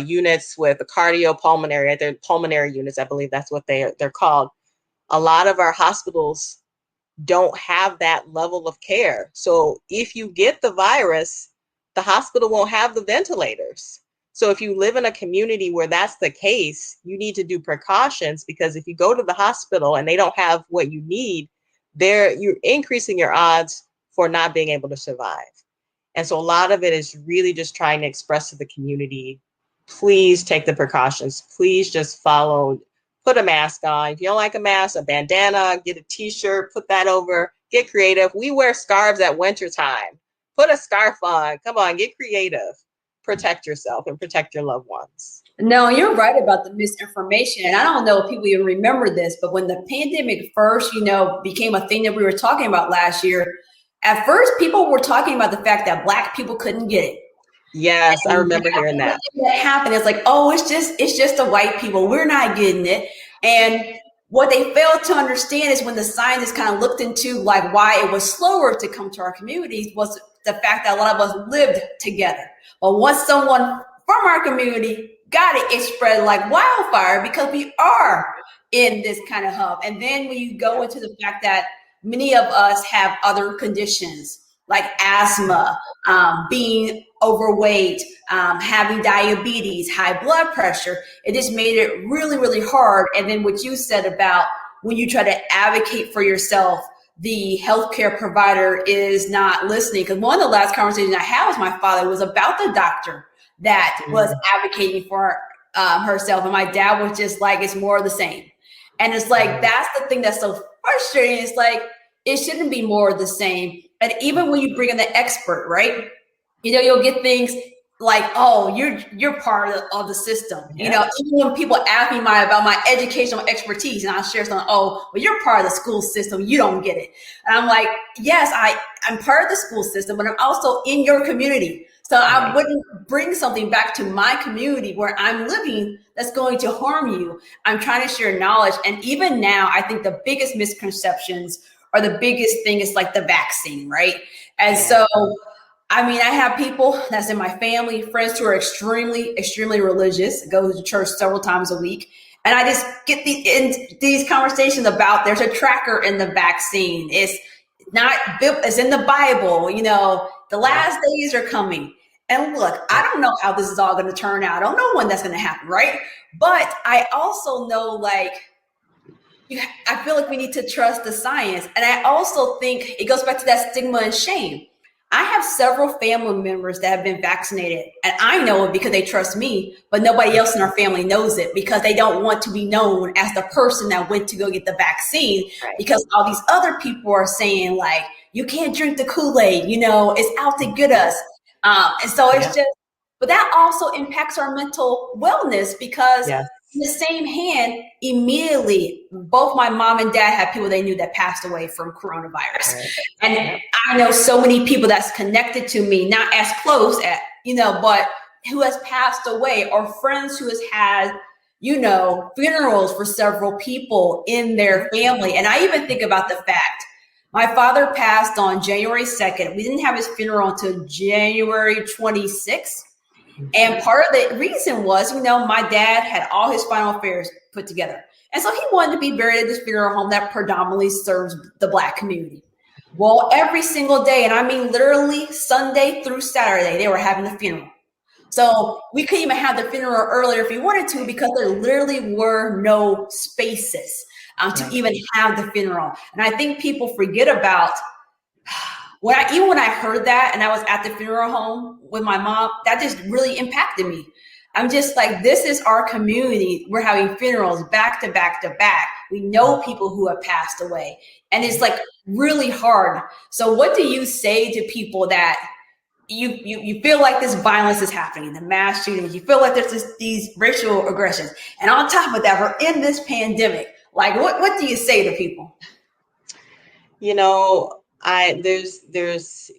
units with the cardiopulmonary, they're pulmonary units, I believe that's what they're called. A lot of our hospitals don't have that level of care. So if you get the virus, the hospital won't have the ventilators. So if you live in a community where that's the case, you need to do precautions, because if you go to the hospital and they don't have what you need, you're increasing your odds for not being able to survive. And so a lot of it is really just trying to express to the community, please take the precautions. Please just follow, put a mask on. If you don't like a mask, a bandana, get a t-shirt, put that over, get creative. We wear scarves at wintertime. Put a scarf on. Come on, get creative. Protect yourself and protect your loved ones. No, you're right about the misinformation. And I don't know if people even remember this, but when the pandemic first, became a thing that we were talking about last year, at first people were talking about the fact that Black people couldn't get it. Yes, I remember hearing that. That happened. It's like, oh, it's just the white people. We're not getting it. And what they failed to understand is when the scientists kind of looked into like why it was slower to come to our communities was the fact that a lot of us lived together. But once someone from our community got it, it spread like wildfire because we are in this kind of hub. And then when you go into the fact that many of us have other conditions like asthma, being overweight, having diabetes, high blood pressure, it just made it really, really hard. And then what you said about when you try to advocate for yourself, the healthcare provider is not listening. Because one of the last conversations I had with my father was about the doctor that was advocating for herself. And my dad was just like, it's more of the same. And it's like, that's the thing that's so frustrating. It's like, it shouldn't be more of the same. And even when you bring in the expert, right? You'll get things like, oh, you're part of the system. Yeah. Even when people ask me about my educational expertise and I'll share something, oh, well, you're part of the school system. You don't get it. And I'm like, yes, I'm part of the school system, but I'm also in your community. So I wouldn't bring something back to my community where I'm living that's going to harm you. I'm trying to share knowledge. And even now, I think the biggest misconceptions or the biggest thing is like the vaccine, right? And so, I have people that's in my family, friends who are extremely, extremely religious, go to church several times a week. And I just get these conversations about there's a tracker in the vaccine. It's in the Bible, the last days are coming. And look, I don't know how this is all going to turn out. I don't know when that's going to happen, right? But I also know, I feel like we need to trust the science. And I also think it goes back to that stigma and shame. I have several family members that have been vaccinated, and I know it because they trust me, but nobody else in our family knows it because they don't want to be known as the person that went to go get the vaccine, because all these other people are saying like, you can't drink the Kool-Aid, it's out to get us. And so it's just, but that also impacts our mental wellness because in the same hand, immediately, both my mom and dad had people they knew that passed away from coronavirus. And I know so many people that's connected to me, not as close at, but who has passed away, or friends who has had, funerals for several people in their family. And I even think about the fact my father passed on January 2nd. We didn't have his funeral until January 26th. And part of the reason was, my dad had all his final affairs put together. And so he wanted to be buried at this funeral home that predominantly serves the Black community. Well, every single day, and I mean literally Sunday through Saturday, they were having the funeral. So we couldn't even have the funeral earlier if we wanted to, because there literally were no spaces to even have the funeral. And I think people forget about when I heard that and I was at the funeral home with my mom, that just really impacted me. I'm just like, this is our community. We're having funerals back to back to back We know people who have passed away, and it's like really hard. So what do you say to people that you feel like this violence is happening, the mass shootings, you feel like there's these racial aggressions, and on top of that, we're in this pandemic. Like, what do you say to people? You know, there's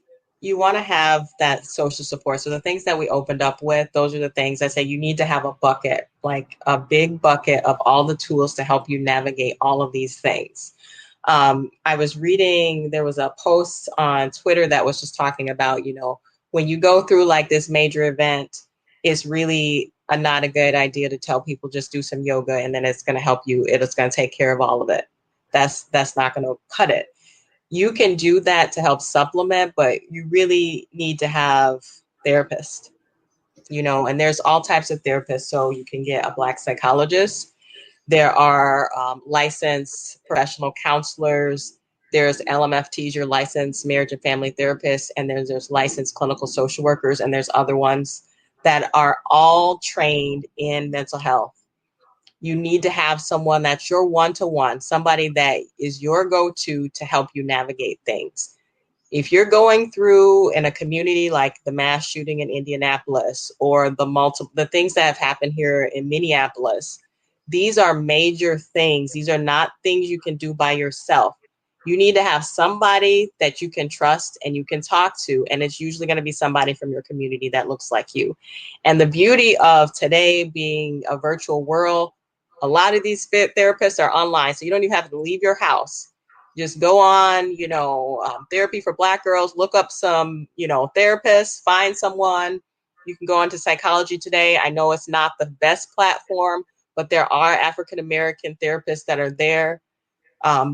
you want to have that social support. So the things that we opened up with, those are the things I say you need to have a bucket, like a big bucket of all the tools to help you navigate all of these things. I was reading, there was a post on Twitter that was just talking about, when you go through like this major event, it's really not a good idea to tell people just do some yoga and then it's going to help you. It's going to take care of all of it. That's not going to cut it. You can do that to help supplement, but you really need to have therapists, and there's all types of therapists. So you can get a Black psychologist. There are licensed professional counselors. There's LMFTs, your licensed marriage and family therapists, and there's licensed clinical social workers, and there's other ones that are all trained in mental health. You need to have someone that's your one-to-one, somebody that is your go-to to help you navigate things. If you're going through in a community like the mass shooting in Indianapolis or the things that have happened here in Minneapolis, these are major things. These are not things you can do by yourself. You need to have somebody that you can trust and you can talk to. And it's usually going to be somebody from your community that looks like you. And the beauty of today being a virtual world, a lot of these therapists are online. So you don't even have to leave your house. Just go on, therapy for Black girls, look up some, therapists, find someone. You can go on to Psychology Today. I know it's not the best platform, but there are African-American therapists that are there.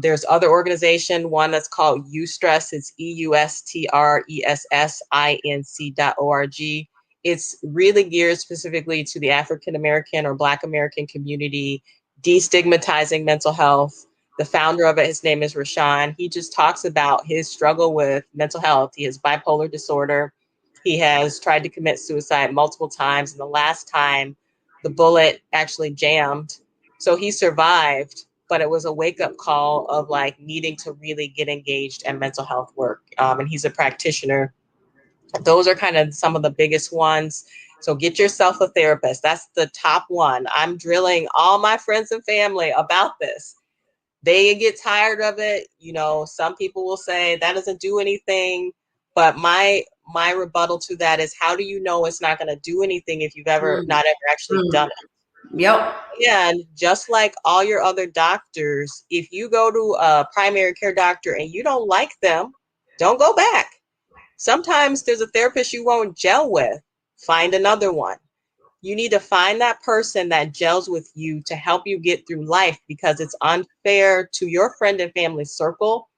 There's other organization, one that's called Eustress. It's EUSTRESSINC.org. It's really geared specifically to the African-American or Black American community, destigmatizing mental health. The founder of it, his name is Rashawn. He just talks about his struggle with mental health. He has bipolar disorder. He has tried to commit suicide multiple times. And the last time the bullet actually jammed. So he survived, but it was a wake-up call of like needing to really get engaged in mental health work. And he's a practitioner. Those are kind of some of the biggest ones. So get yourself a therapist. That's the top one. I'm drilling all my friends and family about this. They get tired of it. Some people will say that doesn't do anything. But my rebuttal to that is, how do you know it's not going to do anything if you've not ever actually done it? Yep. Yeah, and just like all your other doctors, if you go to a primary care doctor and you don't like them, don't go back. Sometimes there's a therapist you won't gel with. Find another one. You need to find that person that gels with you to help you get through life, because it's unfair to your friend and family circle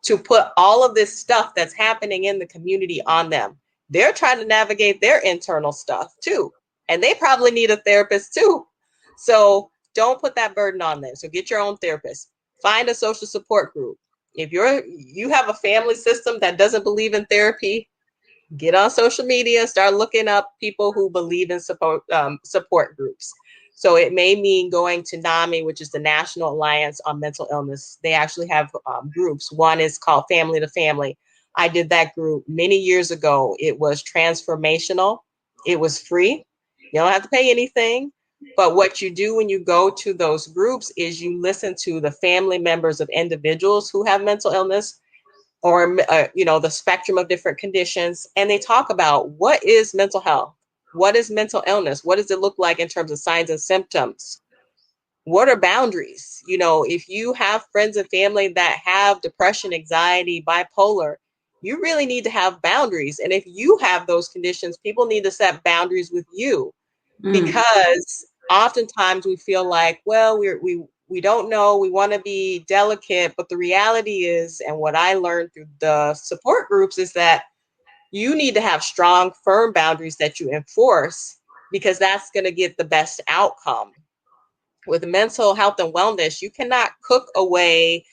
to put all of this stuff that's happening in the community on them. They're trying to navigate their internal stuff too, and they probably need a therapist too. So don't put that burden on them. So get your own therapist. Find a social support group. If you have a family system that doesn't believe in therapy, get on social media, start looking up people who believe in support groups. So it may mean going to NAMI, which is the National Alliance on Mental Illness. They actually have groups. One is called Family to Family. I did that group many years ago. It was transformational. It was free. You don't have to pay anything. But what you do when you go to those groups is you listen to the family members of individuals who have mental illness, or the spectrum of different conditions, and they talk about what is mental health, what is mental illness, what does it look like in terms of signs and symptoms, what are boundaries. If you have friends and family that have depression, anxiety, bipolar, you really need to have boundaries. And if you have those conditions, people need to set boundaries with you, because oftentimes we feel like, well, we don't know, we want to be delicate, but the reality is, and what I learned through the support groups, is that you need to have strong, firm boundaries that you enforce, because that's going to get the best outcome. With mental health and wellness, you cannot cook away,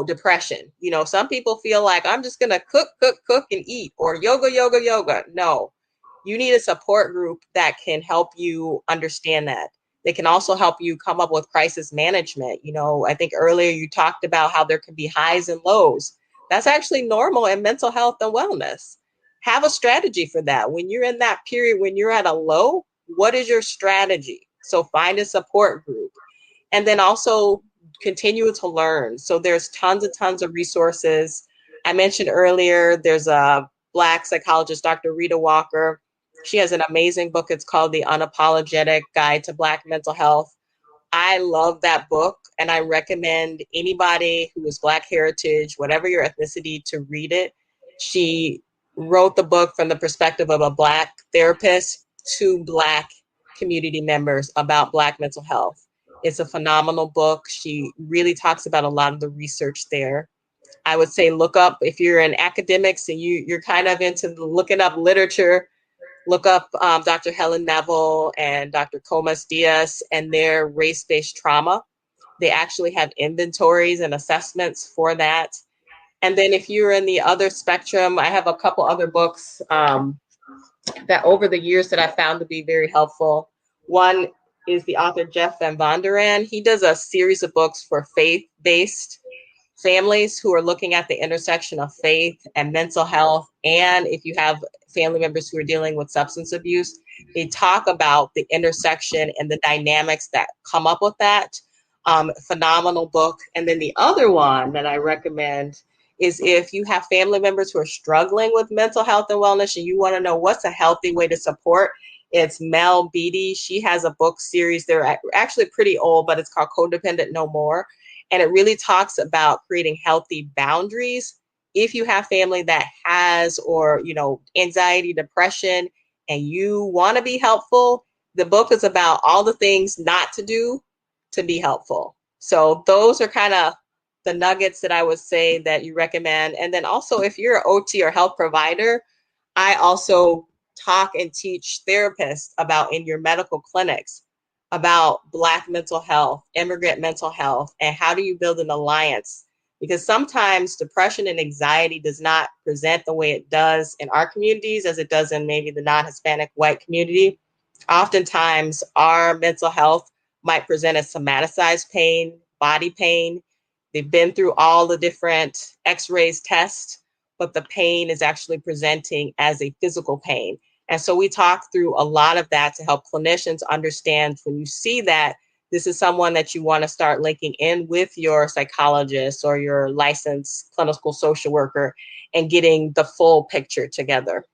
depression. Some people feel like, I'm just going to cook, and eat, or yoga. No, you need a support group that can help you understand that. They can also help you come up with crisis management. You know, I think earlier you talked about how there can be highs and lows. That's actually normal in mental health and wellness. Have a strategy for that. When you're in that period, when you're at a low, what is your strategy? So find a support group. And then also continue to learn. So there's tons of resources. I mentioned earlier, there's a Black psychologist, Dr. Rita Walker. She has an amazing book. It's called The Unapologetic Guide to Black Mental Health. I love that book, and I recommend anybody who is Black heritage, whatever your ethnicity, to read it. She wrote the book from the perspective of a Black therapist to Black community members about Black mental health. It's a phenomenal book. She really talks about a lot of the research there. I would say look up, if you're in academics and you're kind of into looking up literature, look up Dr. Helen Neville and Dr. Comas Diaz and their race-based trauma. They actually have inventories and assessments for that. And then if you're in the other spectrum, I have a couple other books that over the years that I found to be very helpful. One is the author Jeff Van Vonderen. He does a series of books for faith-based families who are looking at the intersection of faith and mental health. And if you have family members who are dealing with substance abuse, they talk about the intersection and the dynamics that come up with that. Phenomenal book. And then the other one that I recommend is if you have family members who are struggling with mental health and wellness and you want to know what's a healthy way to support, it's Mel Beatty. She has a book series. They're actually pretty old, but it's called Codependent No More. And it really talks about creating healthy boundaries. If you have family that has, or, you know, anxiety, depression, and you want to be helpful, the book is about all the things not to do to be helpful. So those are kind of the nuggets that I would say that you recommend. And then also, if you're an OT or health provider, I also talk and teach therapists about in your medical clinics about Black mental health, immigrant mental health, and how do you build an alliance? Because sometimes depression and anxiety does not present the way it does in our communities as it does in maybe the non-Hispanic white community. Oftentimes, our mental health might present as somaticized pain, body pain. They've been through all the different x-rays tests, but the pain is actually presenting as a physical pain. And so we talk through a lot of that to help clinicians understand when you see that this is someone that you want to start linking in with your psychologist or your licensed clinical social worker and getting the full picture together.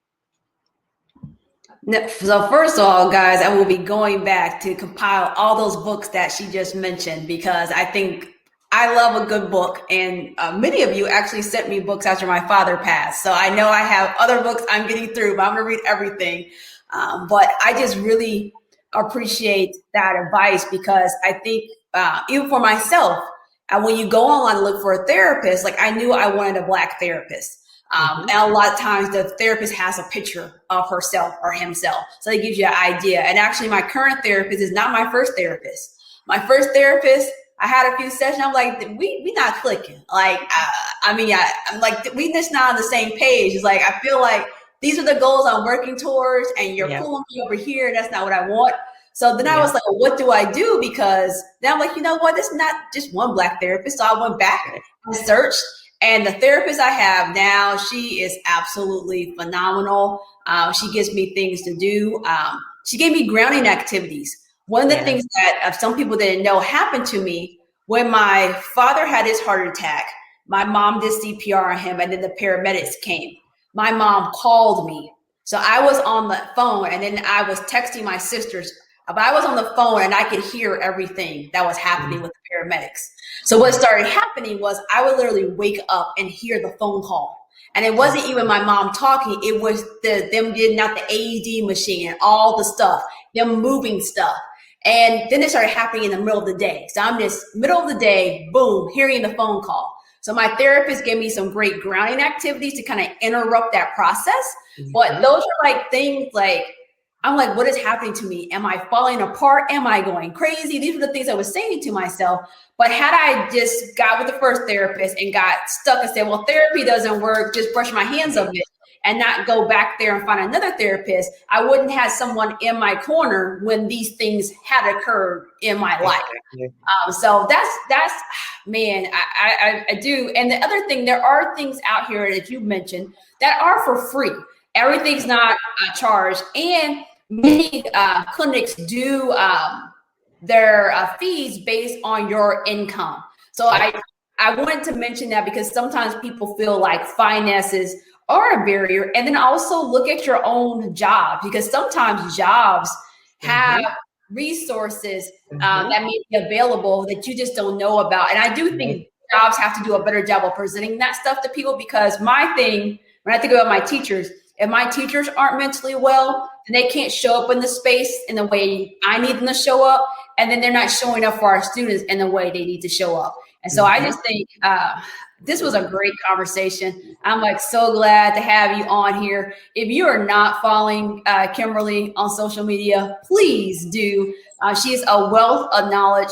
So first of all, guys, I will be going back to compile all those books that she just mentioned, because I think I love a good book, and many of you actually sent me books after my father passed. So I know I have other books I'm getting through, but I'm going to read everything. But I just really appreciate that advice, because I think even for myself, when you go online and look for a therapist, like I knew I wanted a Black therapist. And a lot of times the therapist has a picture of herself or himself. So it gives you an idea. And actually my current therapist is not my first therapist. My first therapist, I had a few sessions. I'm like, we not clicking. Like, I'm like, we just not on the same page. It's like, I feel like these are the goals I'm working towards, and you're pulling me over here. And that's not what I want. So then I was like, well, what do I do? Because then I'm like, you know what? This is not just one Black therapist. So I went back and searched. And the therapist I have now, she is absolutely phenomenal. She gives me things to do. She gave me grounding activities. One of the things that some people didn't know happened to me when my father had his heart attack. My mom did CPR on him, and then the paramedics came. My mom called me. So I was on the phone, and then I was texting my sisters. But I was on the phone, and I could hear everything that was happening with the paramedics. So what started happening was I would literally wake up and hear the phone call. And it wasn't even my mom talking. It was them getting out the AED machine and all the stuff, them moving stuff. And then it started happening in the middle of the day. So I'm just middle of the day, boom, hearing the phone call. So my therapist gave me some great grounding activities to kind of interrupt that process. But those are like things like, I'm like, what is happening to me? Am I falling apart? Am I going crazy? These were the things I was saying to myself. But had I just got with the first therapist and got stuck and said, well, therapy doesn't work, just brush my hands of it, and not go back there and find another therapist, I wouldn't have someone in my corner when these things had occurred in my life. So that's man, I do. And the other thing, there are things out here that you mentioned that are for free. Everything's not charged, and many clinics do their fees based on your income. So I wanted to mention that because sometimes people feel like finances are a barrier. And then also look at your own job, because sometimes jobs have resources that may be available that you just don't know about. And I do think jobs have to do a better job of presenting that stuff to people, because my thing, when I think about my teachers, if my teachers aren't mentally well, then they can't show up in the space in the way I need them to show up. And then they're not showing up for our students in the way they need to show up. And so I just think this was a great conversation. I'm like so glad to have you on here. If you are not following Kimberly on social media, please do. She is a wealth of knowledge.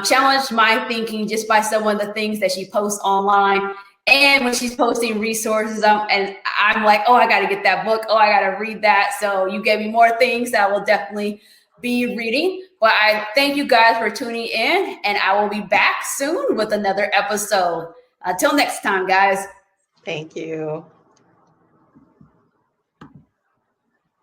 Challenged my thinking just by some of the things that she posts online. And when she's posting resources, and I'm like, oh, I got to get that book. Oh, I got to read that. So you gave me more things that I will definitely be reading. But I thank you guys for tuning in, and I will be back soon with another episode. Until next time, guys. Thank you.